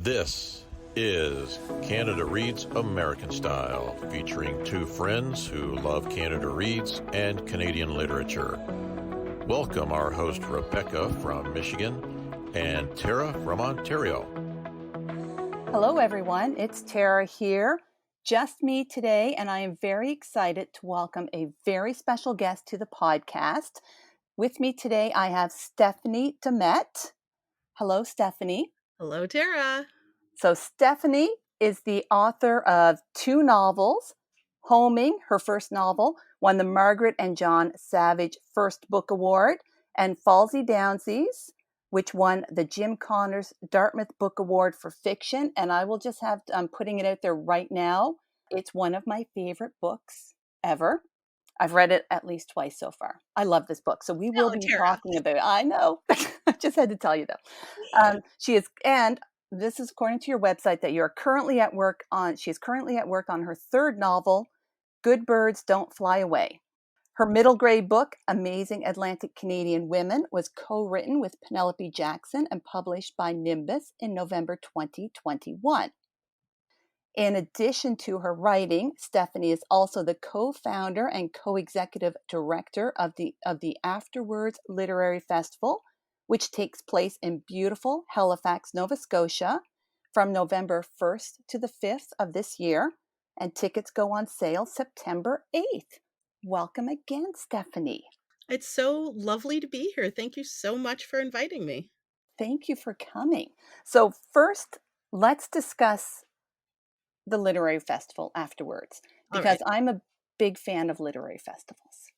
This is Canada Reads American Style, featuring two friends who love Canada Reads and Canadian literature. Welcome our host Rebecca from Michigan and Tara from Ontario. Hello everyone, it's Tara here. Just me today, and I am very excited to welcome a very special guest to the podcast. With me today, I have Stephanie Domet. Hello, Stephanie. Hello, Tara. So Stephanie is the author of two novels. Homing, her first novel, won the Margaret and John Savage First Book Award, and Fallsy Downsies, which won the Jim Connors Dartmouth Book Award for Fiction. And I will just have, I'm putting it out there right now. It's one of my favorite books ever. I've read it at least twice so far. I love this book. So we will be talking about it. I know. I just had to tell you though. She is, and this is according to your website, that you're currently at work on, she's currently at work on her third novel, Good Birds Don't Fly Away. Her middle grade book, Amazing Atlantic Canadian Women, was co-written with Penelope Jackson and published by Nimbus in November 2021. In addition to her writing, Stephanie is also the co-founder and co-executive director of the Afterwords Literary Festival, which takes place in beautiful Halifax, Nova Scotia, from November 1st to the 5th of this year, and tickets go on sale September 8th. Welcome again, Stephanie. It's so lovely to be here. Thank you so much for inviting me. Thank you for coming. So first, let's discuss the literary festival afterwards, because I'm a big fan of literary festivals.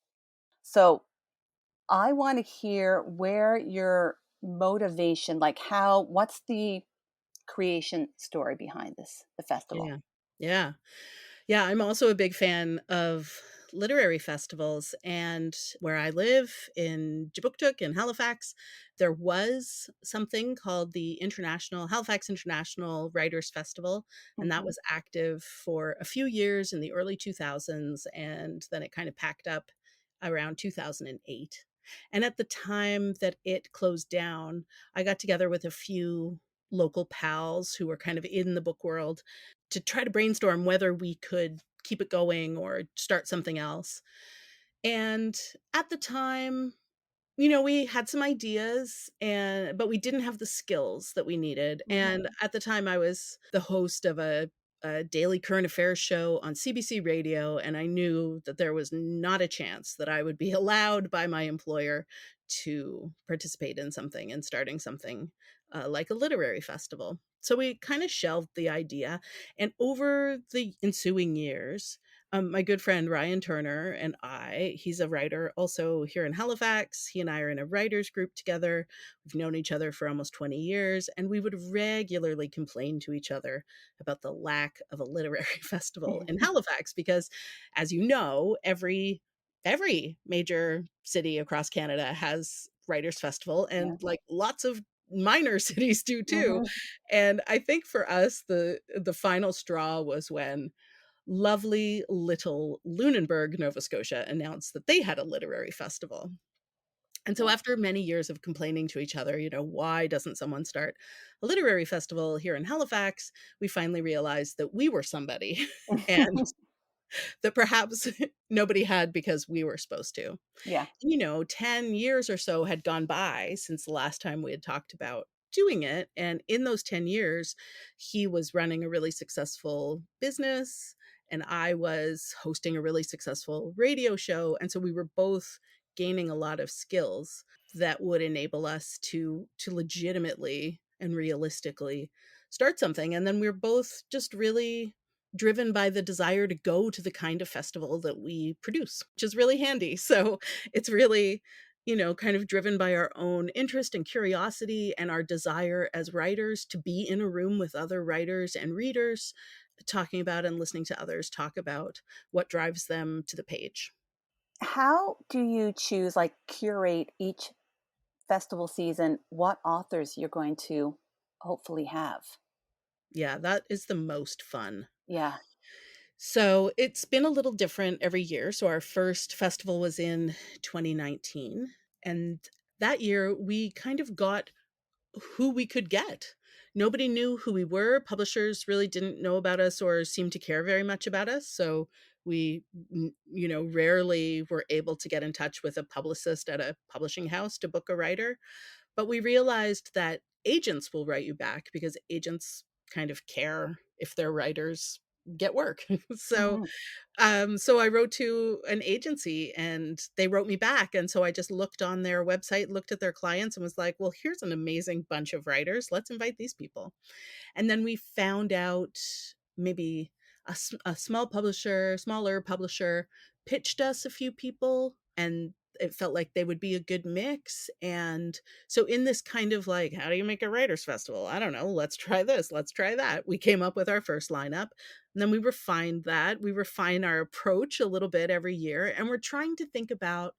So I want to hear where your motivation, like what's the creation story behind the festival? Yeah. I'm also a big fan of literary festivals, and where I live in Jabuktuk in Halifax, there was something called the Halifax International Writers Festival, and that was active for a few years in the early 2000s, and then it kind of packed up around 2008. And at the time that it closed down, I got together with a few local pals who were kind of in the book world to try to brainstorm whether we could keep it going or start something else. And at the time, we had some ideas, but we didn't have the skills that we needed. And at the time, I was the host of a daily current affairs show on CBC radio, and I knew that there was not a chance that I would be allowed by my employer to participate in something and starting something like a literary festival. So we kind of shelved the idea. And over the ensuing years, my good friend Ryan Turner and he's a writer also here in Halifax. He and I are in a writers group together. We've known each other for almost 20 years, and we would regularly complain to each other about the lack of a literary festival in Halifax, because, as you know, every major city across Canada has writers festival, and like lots of minor cities do too. And I think for us, the final straw was when lovely little Lunenburg, Nova Scotia, announced that they had a literary festival. And so after many years of complaining to each other, why doesn't someone start a literary festival here in Halifax? We finally realized that we were somebody and that perhaps nobody had, because we were supposed to. Yeah. 10 years or so had gone by since the last time we had talked about doing it. And in those 10 years, he was running a really successful business, and I was hosting a really successful radio show. And so we were both gaining a lot of skills that would enable us to legitimately and realistically start something. And then we were both just really driven by the desire to go to the kind of festival that we produce, which is really handy. So it's really, kind of driven by our own interest and curiosity and our desire as writers to be in a room with other writers and readers, talking about and listening to others talk about what drives them to the page. How do you choose, curate each festival season, what authors you're going to hopefully have? Yeah, that is the most fun. Yeah. So it's been a little different every year. So our first festival was in 2019. And that year we kind of got who we could get. nobody knew who we were. Publishers really didn't know about us or seem to care very much about us. So we, rarely were able to get in touch with a publicist at a publishing house to book a writer. But we realized that agents will write you back because agents kind of care if their writers get work. so Mhm. so I wrote to an agency and they wrote me back. And so I just looked on their website, looked at their clients and was like, well, here's an amazing bunch of writers. Let's invite these people. And then we found out maybe a smaller publisher pitched us a few people, and it felt like they would be a good mix. And so in this kind of like, how do you make a writers festival? I don't know. Let's try this. Let's try that. We came up with our first lineup. And then we refined that. We refine our approach a little bit every year. And we're trying to think about,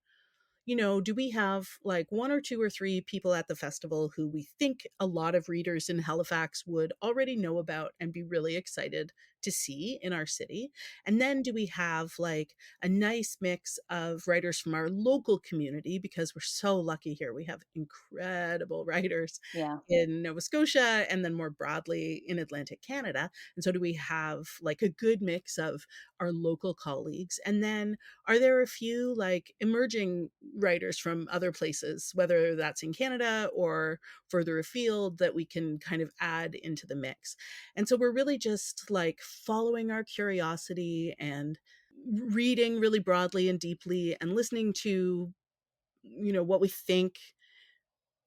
do we have like one or two or three people at the festival who we think a lot of readers in Halifax would already know about and be really excited to see in our city? And then do we have like a nice mix of writers from our local community, because we're so lucky here. We have incredible writers Yeah. in Nova Scotia and then more broadly in Atlantic Canada. And so do we have like a good mix of our local colleagues? And then are there a few like emerging writers from other places, whether that's in Canada or further afield, that we can kind of add into the mix? And so we're really just like following our curiosity and reading really broadly and deeply and listening to, what we think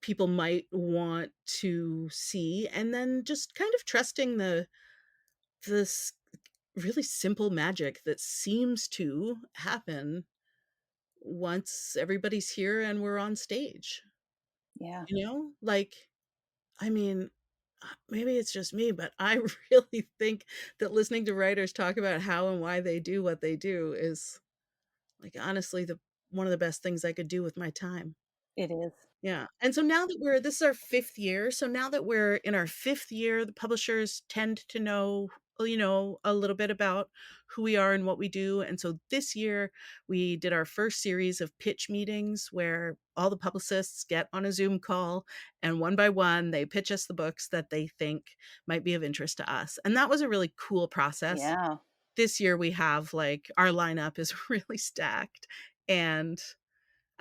people might want to see, and then just kind of trusting this really simple magic that seems to happen once everybody's here and we're on stage. Yeah. Like, I mean, maybe it's just me, but I really think that listening to writers talk about how and why they do what they do is like honestly the one of the best things I could do with my time. It is. Yeah. And so now that this is our fifth year. So now that we're in our fifth year, the publishers tend to know, a little bit about who we are and what we do. And so this year we did our first series of pitch meetings where all the publicists get on a Zoom call and one by one, they pitch us the books that they think might be of interest to us. And that was a really cool process. Yeah. This year we have like our lineup is really stacked, and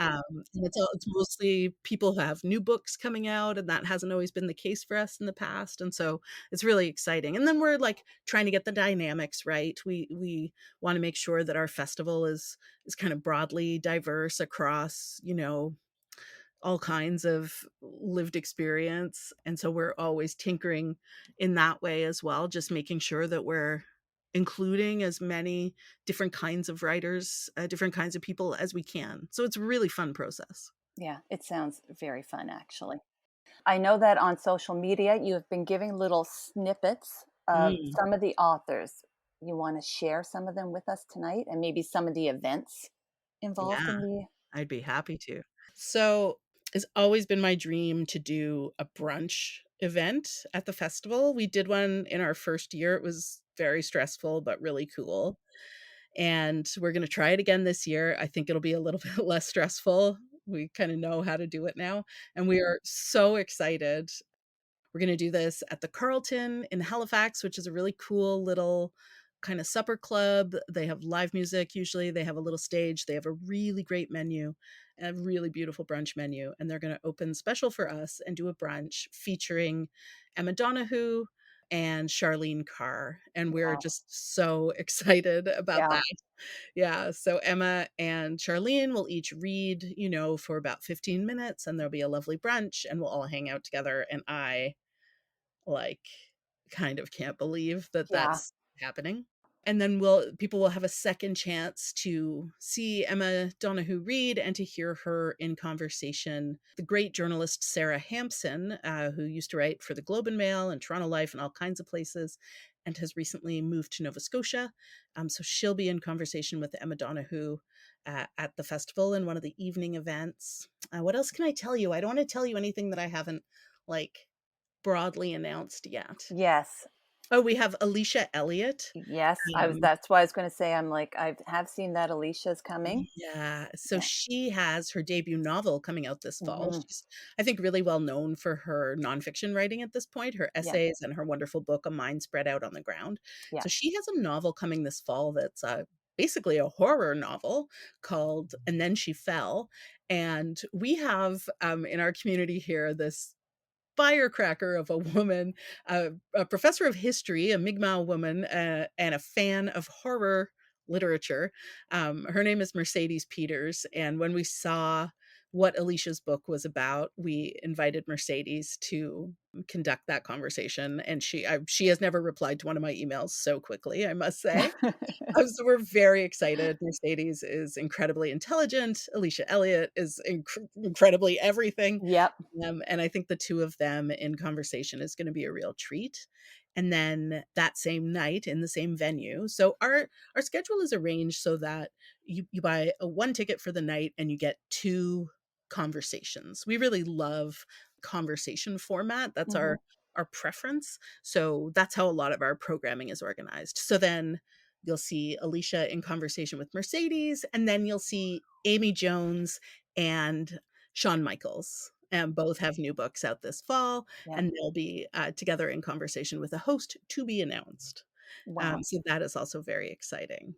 it's mostly people who have new books coming out, and that hasn't always been the case for us in the past, and so it's really exciting. And then we're, like, trying to get the dynamics right. We wanna make sure that our festival is kind of broadly diverse across, all kinds of lived experience, and so we're always tinkering in that way as well, just making sure that we're including as many different kinds of writers, different kinds of people as we can. So it's a really fun process. Yeah. It sounds very fun, actually. I know that on social media, you have been giving little snippets of Mm, some of the authors. You want to share some of them with us tonight and maybe some of the events involved yeah, in the. I'd be happy to. So it's always been my dream to do a brunch event at the festival. We did one in our first year. It was very stressful, but really cool. And we're going to try it again this year. I think it'll be a little bit less stressful. We kind of know how to do it now. And we are so excited. We're going to do this at the Carlton in Halifax, which is a really cool little kind of supper club. They have live music usually. They have a little stage. They have a really great menu, a really beautiful brunch menu. And they're going to open special for us and do a brunch featuring Emma Donoghue and Charlene Carr. And we're Wow. just so excited about Yeah. that. Yeah. So Emma and Charlene will each read, for about 15 minutes, and there'll be a lovely brunch and we'll all hang out together. And I like kind of can't believe that Yeah. that's happening. And then people will have a second chance to see Emma Donoghue read and to hear her in conversation. The great journalist Sarah Hampson, who used to write for the Globe and Mail and Toronto Life and all kinds of places, and has recently moved to Nova Scotia. So she'll be in conversation with Emma Donoghue at the festival in one of the evening events. What else can I tell you? I don't want to tell you anything that I haven't like broadly announced yet. Yes. Oh, we have Alicia Elliott. Yes, Um, that's why I was gonna say, I'm like, I have seen that Alicia's coming. yeah, so Yeah. she has her debut novel coming out this fall. Mhm. She's, I think, really well known for her nonfiction writing at this point, her Yeah, essays and her wonderful book, A Mind Spread Out on the Ground. yeah. So she has a novel coming this fall that's basically a horror novel called And Then She Fell. And we have in our community here this firecracker of a woman, a professor of history, a Mi'kmaq woman, and a fan of horror literature. Her name is Mercedes Peters, and when we saw what Alicia's book was about, we invited Mercedes to conduct that conversation, and she has never replied to one of my emails so quickly, I must say. So we're very excited. Mercedes is incredibly intelligent. Alicia Elliott is incredibly everything. Yep. And I think the two of them in conversation is going to be a real treat. And then that same night in the same venue. So our schedule is arranged so that you buy a one ticket for the night and you get two conversations. We really love conversation format. That's Mhm. our preference. So that's how a lot of our programming is organized. So then you'll see Alicia in conversation with Mercedes, and then you'll see Amy Jones and Shawn Michaels. And both have new books out this fall, Yeah. and they'll be together in conversation with a host to be announced. Wow. So that is also very exciting.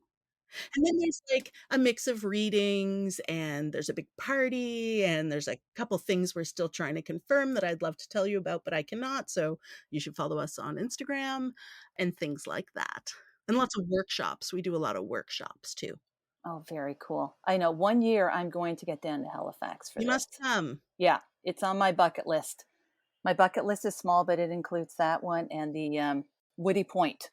And then there's like a mix of readings, and there's a big party, and there's a couple things we're still trying to confirm that I'd love to tell you about, but I cannot. So you should follow us on Instagram and things like that. And lots of workshops. We do a lot of workshops too. Oh, very cool. I know one year I'm going to get down to Halifax for You must this. come. Yeah, it's on my bucket list. My bucket list is small, but it includes that one and the Woody Point.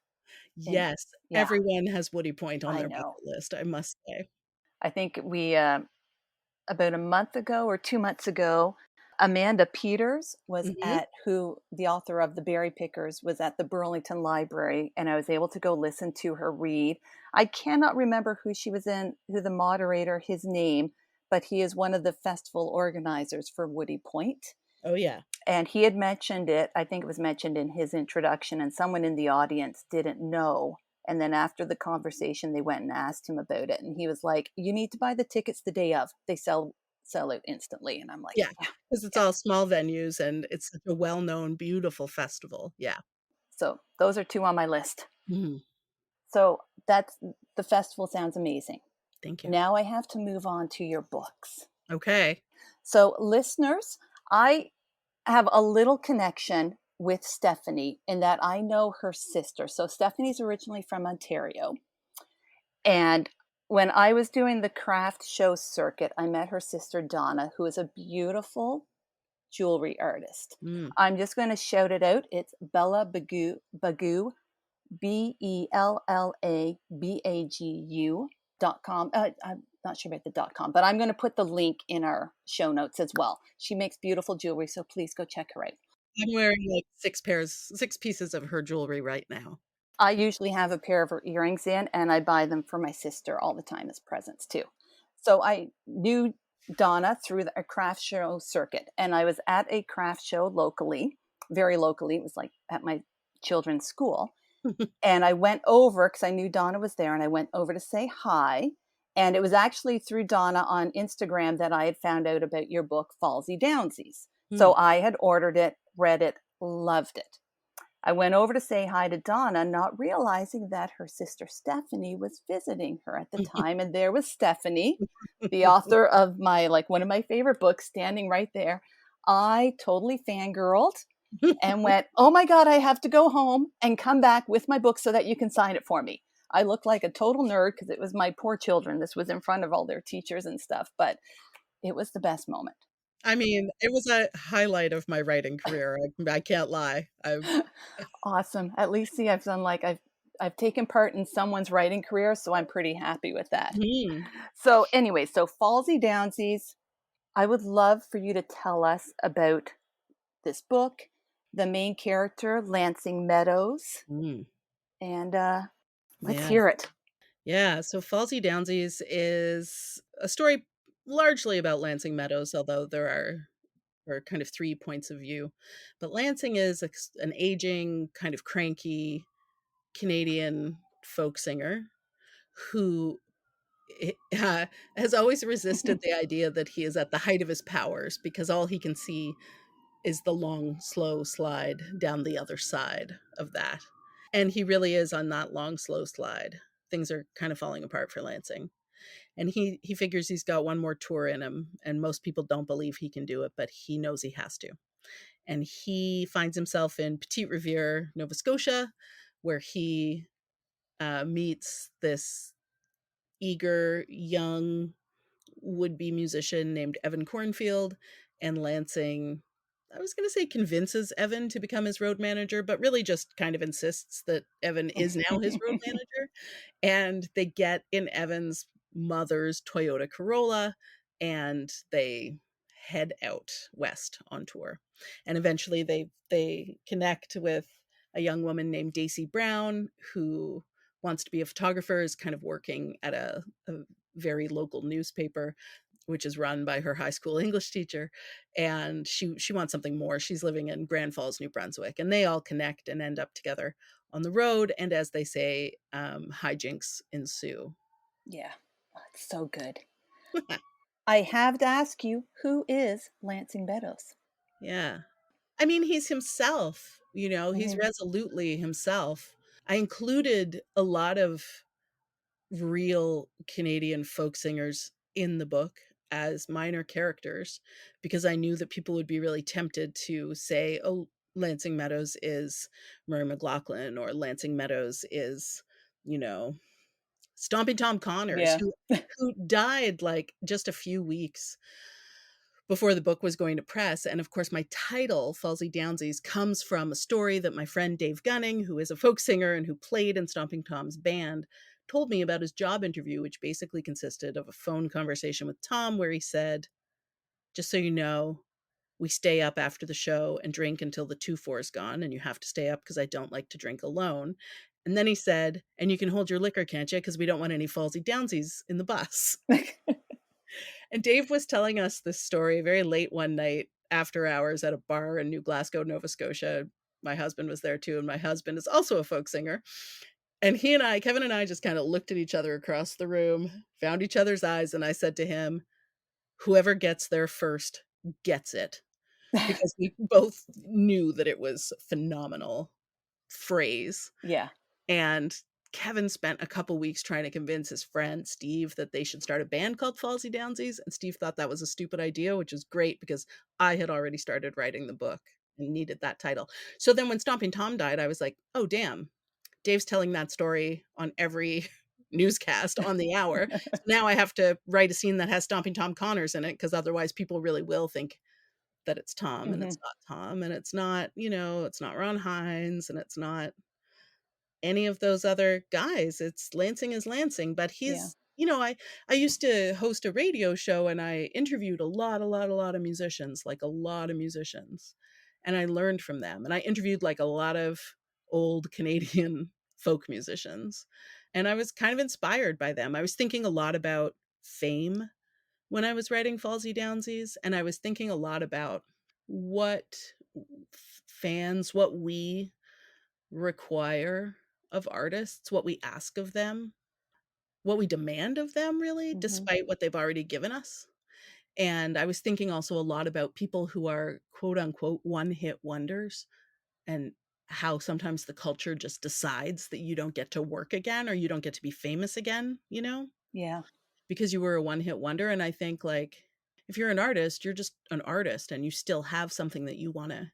And Yes, yeah, everyone has Woody Point on I their bucket know. list, I must say. I think we about a month ago or 2 months ago, Amanda Peters was Mhm. at who the author of The Berry Pickers was at the Burlington Library, and I was able to go listen to her read. I cannot remember who she was in, who the moderator, his name, but he is one of the festival organizers for Woody Point. Oh, yeah. And he had mentioned it. I think it was mentioned in his introduction, and someone in the audience didn't know. And then after the conversation, they went and asked him about it, and he was like, "You need to buy the tickets the day of. They sell out instantly." And I'm like, Yeah, "Yeah, because it's yeah." all small venues and it's such a well-known, beautiful festival. Yeah. So those are two on my list. Mhm. So that's the festival sounds amazing. Thank you. Now I have to move on to your books. Okay. So listeners, I have a little connection with Stephanie in that I know her sister. So Stephanie's originally from Ontario. And when I was doing the craft show circuit, I met her sister Donna, who is a beautiful jewelry artist. Mm. I'm just going to shout it out. It's Bella Bagu, BELLABAGU.com. I'm not sure about the .com, but I'm going to put the link in our show notes as well. She makes beautiful jewelry, so please go check her out. I'm wearing, like, 6 pieces of her jewelry right now. I usually have a pair of her earrings in, and I buy them for my sister all the time as presents too. So I knew Donna through a craft show circuit, and I was at a craft show locally, very locally. It was like at my children's school. And I went over because I knew Donna was there, and I went over to say hi. And it was actually through Donna on Instagram that I had found out about your book, Fallsy Downsies. So Mm. I had ordered it, read it, loved it. I went over to say hi to Donna, not realizing that her sister Stephanie was visiting her at the time. And there was Stephanie, the author of like one of my favorite books, standing right there. I totally fangirled and went, "Oh my God, I have to go home and come back with my book so that you can sign it for me." I looked like a total nerd because it was my poor children. This was in front of all their teachers and stuff, but it was the best moment. I mean, it was a highlight of my writing career, I can't lie. Awesome. At least see, I've taken part in someone's writing career, so I'm pretty happy with that. Mhm. So anyway, so Fallsy Downsies, I would love for you to tell us about this book, the main character, Lansing Meadows, Mm. and let's Yeah. hear it. Yeah, so Fallsy Downsies is a story largely about Lansing Meadows, although there are or kind of 3 points of view. But Lansing is an aging, kind of cranky Canadian folk singer who has always resisted the idea that he is at the height of his powers, because all he can see is the long, slow slide down the other side of that. And he really is on that long, slow slide. Things are kind of falling apart for Lansing. And he figures he's got one more tour in him, and most people don't believe he can do it, but he knows he has to. And he finds himself in Petite Riviere, Nova Scotia, where he meets this eager, young would-be musician named Evan Cornfield. And Lansing, I was going to say convinces Evan to become his road manager, but really just kind of insists that Evan is now his road manager. And they get in Evan's mother's Toyota Corolla, and they head out west on tour. And eventually they connect with a young woman named Daisy Brown, who wants to be a photographer, is kind of working at a very local newspaper, which is run by her high school English teacher. And she wants something more. She's living in Grand Falls, New Brunswick, and they all connect and end up together on the road. And as they say, hijinks ensue. Yeah, it's so good. I have to ask you, who is Lansing Meadows? Yeah. I mean, he's himself, he's resolutely himself. I included a lot of real Canadian folk singers in the book as minor characters, because I knew that people would be really tempted to say, oh, Lansing Meadows is Murray McLaughlin, or Lansing Meadows is, Stomping Tom Connors, who died like just a few weeks before the book was going to press. And of course, my title, Fallsy Downsies, comes from a story that my friend Dave Gunning, who is a folk singer and who played in Stomping Tom's band, told me about his job interview, which basically consisted of a phone conversation with Tom where he said, just so you know, we stay up after the show and drink until the 2-4 is gone, and you have to stay up because I don't like to drink alone. And then he said, and you can hold your liquor, can't you? Because we don't want any Fallsy Downsies in the bus. And Dave was telling us this story very late one night after hours at a bar in New Glasgow, Nova Scotia. My husband was there too, and my husband is also a folk singer. And Kevin and I just kind of looked at each other across the room, found each other's eyes, and I said to him, whoever gets there first gets it. Because we both knew that it was a phenomenal phrase. Yeah. And Kevin spent a couple weeks trying to convince his friend Steve that they should start a band called Fallsy Downsies, and Steve thought that was a stupid idea, which is great because I had already started writing the book and needed that title. So then when Stomping Tom died, I was like, oh, damn, Dave's telling that story on every newscast on the hour. So now I have to write a scene that has Stomping Tom Connors in it, because otherwise people really will think that it's Tom, and it's not Tom, and it's not, it's not Ron Hines, and it's not any of those other guys. It's Lansing is Lansing, but he's, I used to host a radio show, and I interviewed a lot of musicians, like a lot of musicians, and I learned from them. And I interviewed like a lot of old Canadian folk musicians, and I was kind of inspired by them. I was thinking a lot about fame when I was writing Fallsy Downsies, and I was thinking a lot about what what we require of artists, what we ask of them, what we demand of them, really, despite what they've already given us. And I was thinking also a lot about people who are quote unquote one-hit wonders, and how sometimes the culture just decides that you don't get to work again, or you don't get to be famous again, Yeah. because you were a one-hit wonder. And I think, like, if you're an artist, you're just an artist, and you still have something that you want to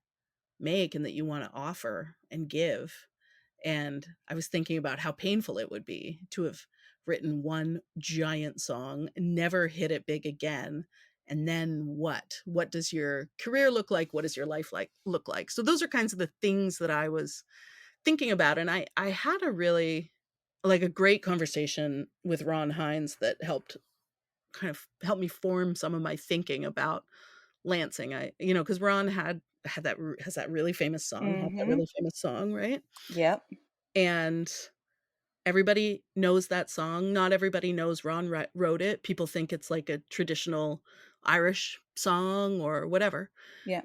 make and that you want to offer and give. And I was thinking about how painful it would be to have written one giant song, never hit it big again. And then what? What does your career look like? What does your life look like? So those are kinds of the things that I was thinking about. And I had a great conversation with Ron Hines that helped me form some of my thinking about Lansing. Because Ron has that really famous song, right? Yep. And everybody knows that song. Not everybody knows Ron wrote it. People think it's like a traditional Irish song or whatever. Yeah.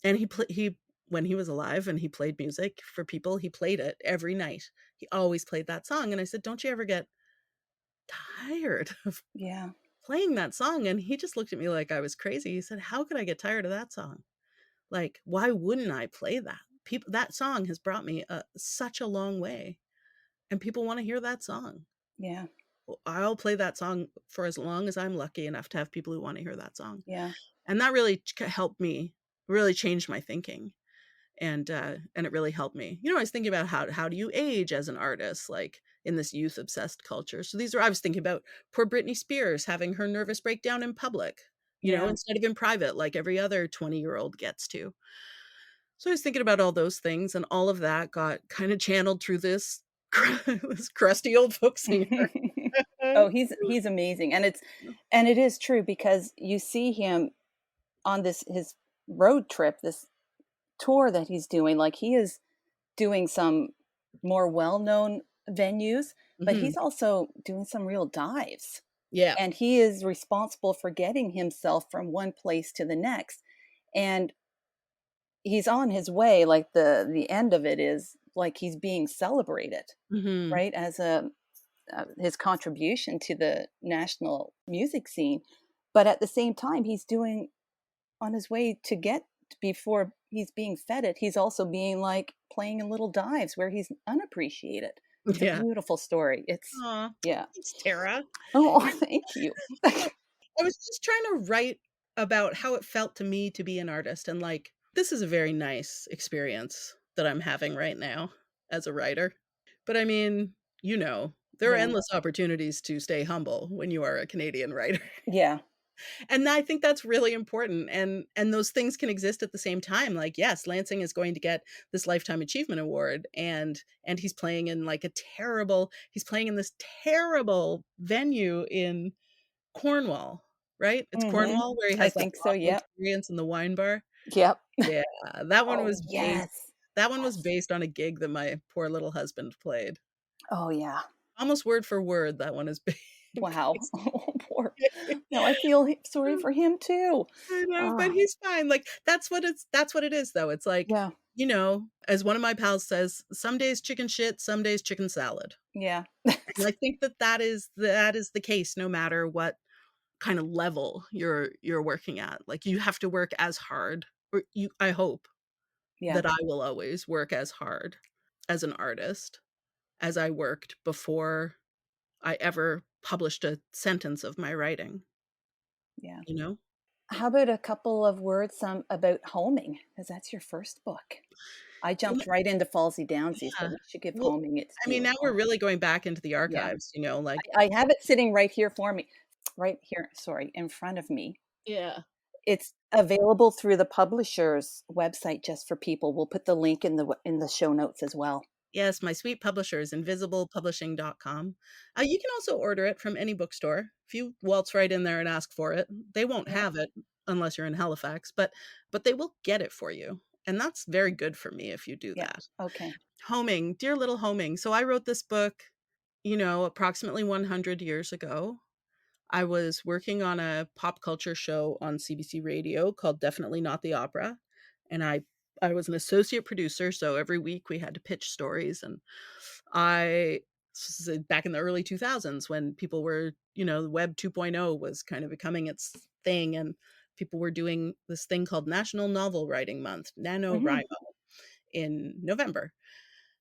And he when he was alive and he played music for people, he played it every night. He always played that song. And I said, "Don't you ever get tired of Yeah. playing that song?" And he just looked at me like I was crazy. He said, "How could I get tired of that song? Like, why wouldn't I play that? People, that song has brought me such a long way, and people want to hear that song. Yeah. I'll play that song for as long as I'm lucky enough to have people who want to hear that song." Yeah. And that really helped me, really changed my thinking. And it really helped me. You know, I was thinking about how do you age as an artist, like in this youth obsessed culture. So I was thinking about poor Britney Spears having her nervous breakdown in public, you know, Yeah. instead of in private, like every other 20-year-old gets to. So I was thinking about all those things, and all of that got kind of channeled through this this crusty old folk singer. Oh, he's amazing. And it is true because you see him on his road trip, this tour that he's doing. Like, he is doing some more well-known venues, but Mhm. he's also doing some real dives. Yeah. And he is responsible for getting himself from one place to the next. And he's on his way, like the end of it is like he's being celebrated, Mhm. right? As a his contribution to the national music scene. But at the same time, he's doing on his way to get before he's being feted, he's also being like playing in little dives where he's unappreciated. It's a Yeah. beautiful story. It's Aw. yeah. Thanks, Tara. Oh, thank you. Well, I was just trying to write about how it felt to me to be an artist, and like, this is a very nice experience that I'm having right now as a writer. But I mean, you know, there are Yeah. endless opportunities to stay humble when you are a Canadian writer. Yeah. And I think that's really important, and those things can exist at the same time. Like, yes, Lansing is going to get this Lifetime Achievement Award, and he's playing in like he's playing in this terrible venue in Cornwall, right? It's Mhm. Cornwall where he I has that think so, awful yep. experience in the wine bar? Yep. Yeah, that one Oh, was based yes. that one was Yes. based on a gig that my poor little husband played. Oh, yeah. Almost word for word, that one is Wow. based. Oh, poor. Now I feel sorry for him too. I know, but Ah, he's fine. Like, that's what it is, though. It's like, yeah. you know, as one of my pals says, "Some days chicken shit, some days chicken salad." Yeah. And I think that is the case no matter what kind of level you're working at. Like, you have to work as hard, or I hope Yeah. that I will always work as hard as an artist as I worked before I ever published a sentence of my writing, Yeah. you know? How about a couple of words about homing? Because that's your first book. I jumped right into Fallsy Downsies, but Yeah. we should give Well, homing its I mean, due as now we're well. really going back into the Yeah. archives, you know, like I have it sitting right here for me, right here, sorry, in front of me. yeah. It's available through the publisher's website just for people. We'll put the link in the show notes as well. Yes, my sweet publisher is invisiblepublishing.com. You can also order it from any bookstore. If you waltz right in there and ask for it, they won't Yeah. have it unless you're in Halifax, but they will get it for you. And that's very good for me if you do Yeah. that. Okay. Homing, dear little homing. So I wrote this book, you know, approximately 100 years ago. I was working on a pop culture show on CBC Radio called Definitely Not the Opera, and I was an associate producer, so every week we had to pitch stories, and back in the early 2000s when people were, you know, the web 2.0 was kind of becoming its thing, and people were doing this thing called National Novel Writing Month, Mhm. NaNoWriMo, in November.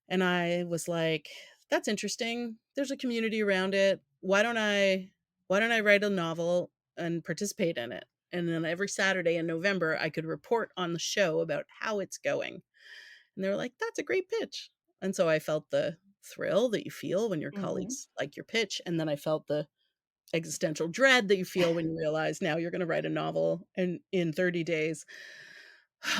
And I was like, that's interesting. There's a community around it. Why don't I write a novel and participate in it? And then every Saturday in November, I could report on the show about how it's going. And they were like, that's a great pitch. And so I felt the thrill that you feel when your Mhm. colleagues like your pitch. And then I felt the existential dread that you feel when you realize now you're going to write a novel in 30 days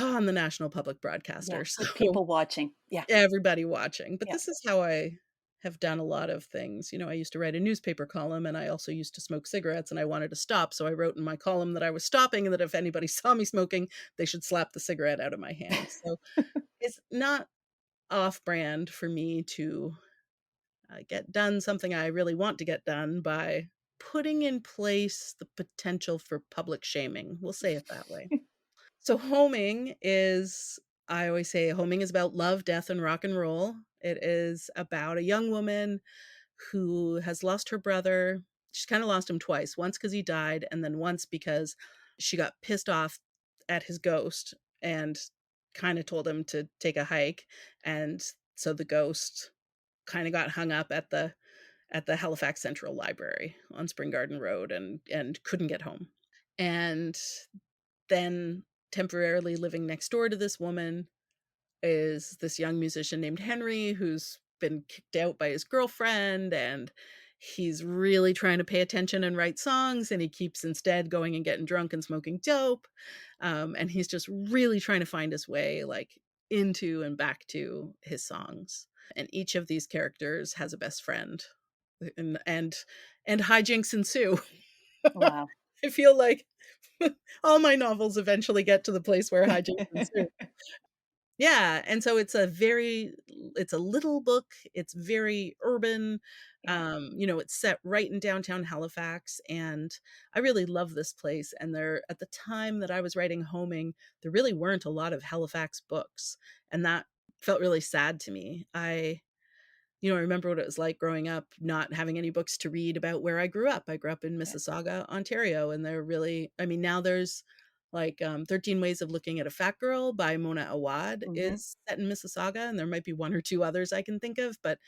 on the national public Yeah. broadcaster. With So people watching. Yeah. everybody watching. But Yeah. this is how I have done a lot of things. You know, I used to write a newspaper column, and I also used to smoke cigarettes, and I wanted to stop. So I wrote in my column that I was stopping and that if anybody saw me smoking, they should slap the cigarette out of my hand. So it's not off brand for me to get done something I really want to get done by putting in place the potential for public shaming. We'll say it that way. So homing is, I always say homing is about love, death, and rock and roll. It is about a young woman who has lost her brother. She's kind of lost him twice. Once because he died, and then once because she got pissed off at his ghost and kind of told him to take a hike. And so the ghost kind of got hung up at the Halifax Central Library on Spring Garden Road and couldn't get home. And then temporarily living next door to this woman is this young musician named Henry, who's been kicked out by his girlfriend, and he's really trying to pay attention and write songs, and he keeps instead going and getting drunk and smoking dope. And he's just really trying to find his way like into and back to his songs. And each of these characters has a best friend, and hijinks ensue. Wow. I feel like all my novels eventually get to the place where hijinks ensue. Yeah, and so it's a little book, it's very urban, Yeah. it's set right in downtown Halifax, and I really love this place, and there at the time that I was writing Homing, there really weren't a lot of Halifax books, and that felt really sad to me. I remember what it was like growing up, not having any books to read about where I grew up. I grew up in Mississauga, Ontario, and now there's like 13 Ways of Looking at a Fat Girl by Mona Awad Mm-hmm. is set in Mississauga, and there might be one or two others I can think of, but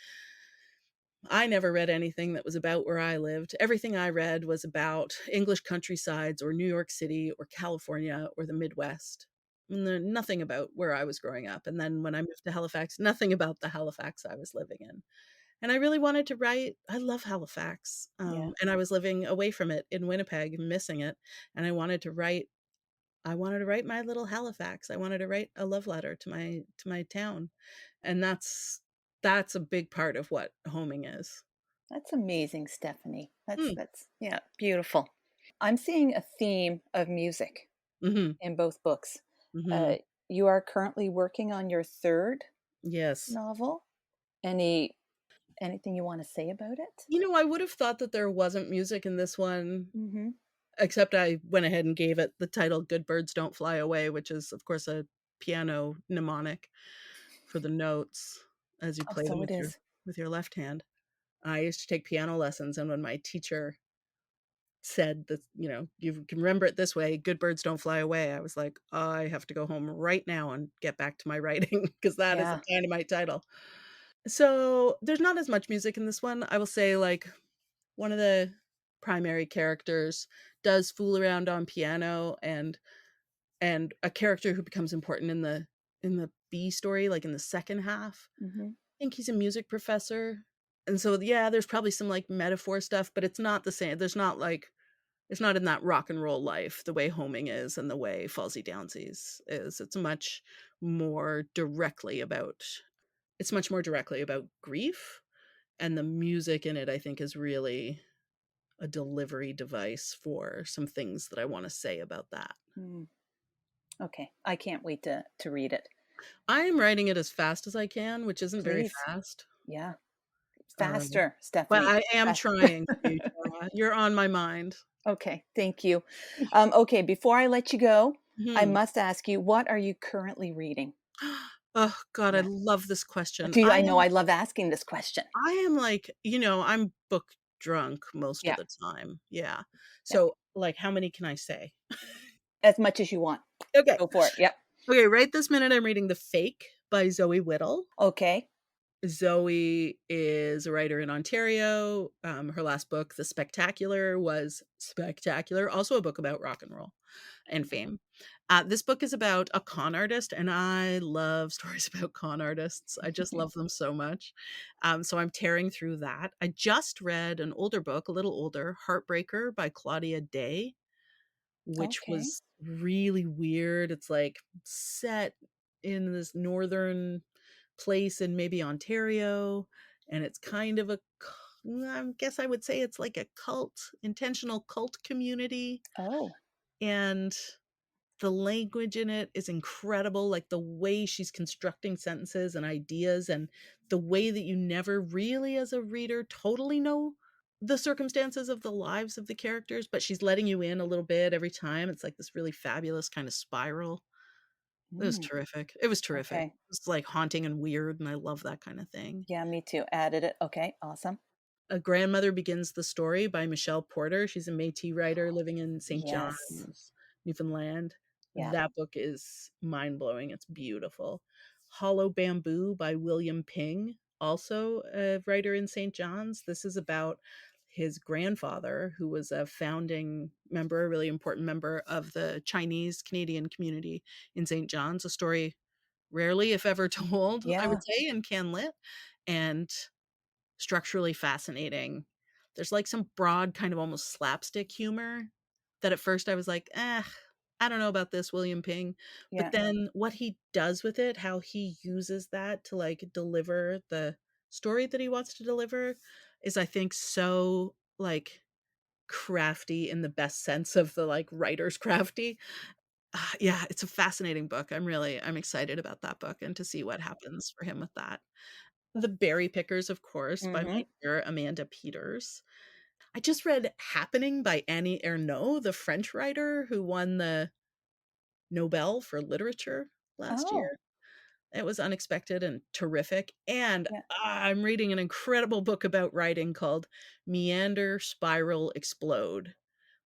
I never read anything that was about where I lived. Everything I read was about English countrysides or New York City or California or the Midwest. Nothing about where I was growing up. And then when I moved to Halifax, nothing about the Halifax I was living in. And I really wanted to write. I love Halifax. Yeah. And I was living away from it in Winnipeg, missing it. And I wanted to write my little Halifax. I wanted to write a love letter to my town. And that's a big part of what homing is. That's amazing, Stephanie. Mm. That's yeah, beautiful. I'm seeing a theme of music Mhm. in both books. Mhm. You are currently working on your third Yes. novel. Anything you want to say about it? I would have thought that there wasn't music in this one, Mm-hmm. except I went ahead and gave it the title Good Birds Don't Fly Away, which is of course a piano mnemonic for the notes as you Oh, play them so it is. with your left hand. I used to take piano lessons, and when my teacher said that, you can remember it this way, good birds don't fly away, I was like, I have to go home right now and get back to my writing because that is a Yeah. dynamite title. So there's not as much music in this one. I will say, like, one of the primary characters does fool around on piano, and a character who becomes important in the B story, like in the second half. Mm-hmm. I think he's a music professor. And so yeah, there's probably some like metaphor stuff, but it's not the same. It's not in that rock and roll life the way homing is and the way Fallsy Downsies is. It's much more directly about grief, and the music in it I think is really a delivery device for some things that I want to say about that. Mm. Okay. I can't wait to read it. I am writing it as fast as I can, which isn't very Please. fast. Yeah. Um, Faster, but Stephanie. I am Faster. trying to. You're on my mind. Okay. Thank you. Okay. Before I let you go, I Mhm. must ask you, what are you currently reading? Oh God, I Yeah. love this question. I know I love asking this question. I am like, I'm book drunk most of Yeah. the time. Yeah. Yeah. So like, how many can I say? As much as you want. Okay. Go for it. Yep. Okay. Right this minute, I'm reading The Fake by Zoe Whittall. Okay. Zoe is a writer in Ontario. Her last book, The Spectacular, was spectacular. Also a book about rock and roll and fame. This book is about a con artist, and I love stories about con artists. I just love them so much. So I'm tearing through that. I just read an older book, a little older, Heartbreaker by Claudia Day, which Okay. was really weird. It's like set in this northern place in maybe Ontario, and it's kind of I guess I would say it's like a intentional cult community, Oh. and the language in it is incredible, like the way she's constructing sentences and ideas, and the way that you never really as a reader totally know the circumstances of the lives of the characters, but she's letting you in a little bit every time. It's like this really fabulous kind of spiral. It was terrific. It was terrific. Okay. It was like haunting and weird, and I love that kind of thing. Yeah, me too. Added it. Okay, awesome. A Grandmother Begins the Story by Michelle Porter. She's a Métis writer living in St. Yes. John's, Newfoundland. Yeah. That book is mind-blowing. It's beautiful. Hollow Bamboo by William Ping, also a writer in St. John's. This is about his grandfather, who was a founding member, a really important member of the Chinese Canadian community in St. John's. A story rarely, if ever, told, I would say, in Can Lit, and structurally fascinating. There's like some broad kind of almost slapstick humor that at first I was like, I don't know about this, William Ping. Yeah. But then what he does with it, how he uses that to like deliver the story that he wants to deliver, is I think so like crafty in the best sense of the like writer's crafty. Yeah, it's a fascinating book. I'm excited about that book and to see what happens for him with that. The Berry Pickers, of course, by my dear Amanda Peters. I just read Happening by Annie Ernaux, the French writer who won the Nobel for Literature last year. It was unexpected and terrific. And I'm reading an incredible book about writing called Meander, Spiral, Explode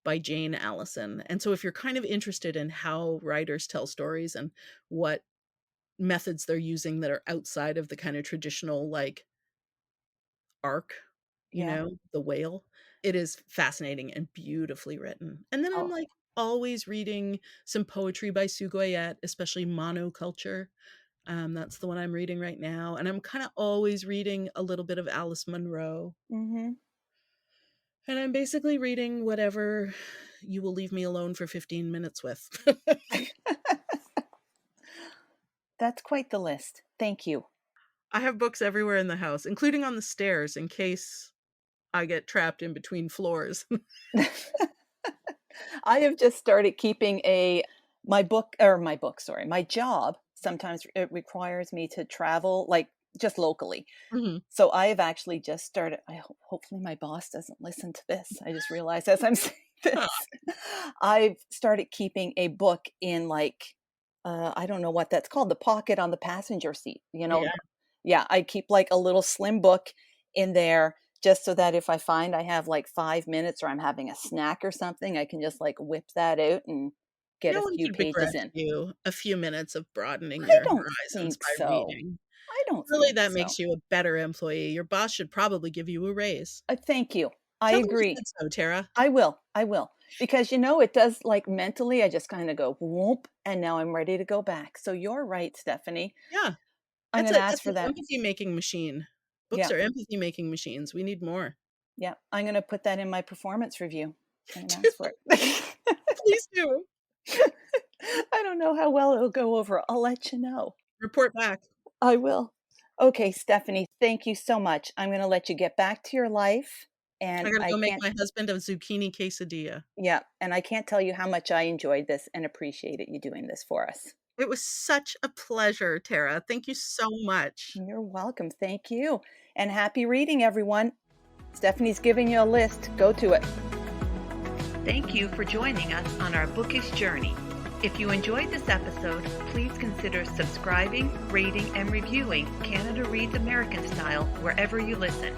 by Jane Alison. And so if you're kind of interested in how writers tell stories and what methods they're using that are outside of the kind of traditional like arc, you know, the whale, it is fascinating and beautifully written. And then I'm like always reading some poetry by Sue Goyette, especially Monoculture. That's the one I'm reading right now. And I'm kind of always reading a little bit of Alice Munro. And I'm basically reading whatever you will leave me alone for 15 minutes with. That's quite the list. Thank you. I have books everywhere in the house, including on the stairs in case I get trapped in between floors. I have just started keeping my job. Sometimes it requires me to travel, like just locally. So I have actually just started. Hopefully my boss doesn't listen to this. I just realized as I'm saying this, I've started keeping a book in like, I don't know what that's called, the pocket on the passenger seat, you know? Yeah, I keep like a little slim book in there just so that if I find I have like 5 minutes or I'm having a snack or something, I can just like whip that out and get a few pages in. You a few minutes of broadening your horizons by reading. I don't really that makes you a better employee. Your boss should probably give you a raise. Thank you. I agree. So, Tara. I will. Because, you know, it does like mentally, I just kind of go whoop, and now I'm ready to go back. So you're right, Stephanie. Yeah. I'm going to ask for that. Empathy making machine. Books are empathy making machines. We need more. Yeah. I'm going to put that in my performance review. I'm going to ask for it. Please do. I don't know how well it'll go over. I'll let you know. Report back. I will. Okay, Stephanie, thank you so much. I'm going to let you get back to your life. And I gotta go make my husband a zucchini quesadilla. Yeah, and I can't tell you how much I enjoyed this and appreciated you doing this for us. It was such a pleasure, Tara. Thank you so much. You're welcome. Thank you. And happy reading, everyone. Stephanie's giving you a list. Go to it. Thank you for joining us on our bookish journey. If you enjoyed this episode, please consider subscribing, rating, and reviewing Canada Reads American Style wherever you listen.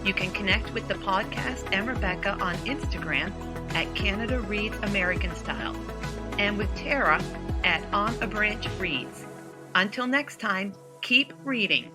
You can connect with the podcast and Rebecca on Instagram at Canada Reads American Style and with Tara at On a Branch Reads. Until next time, keep reading.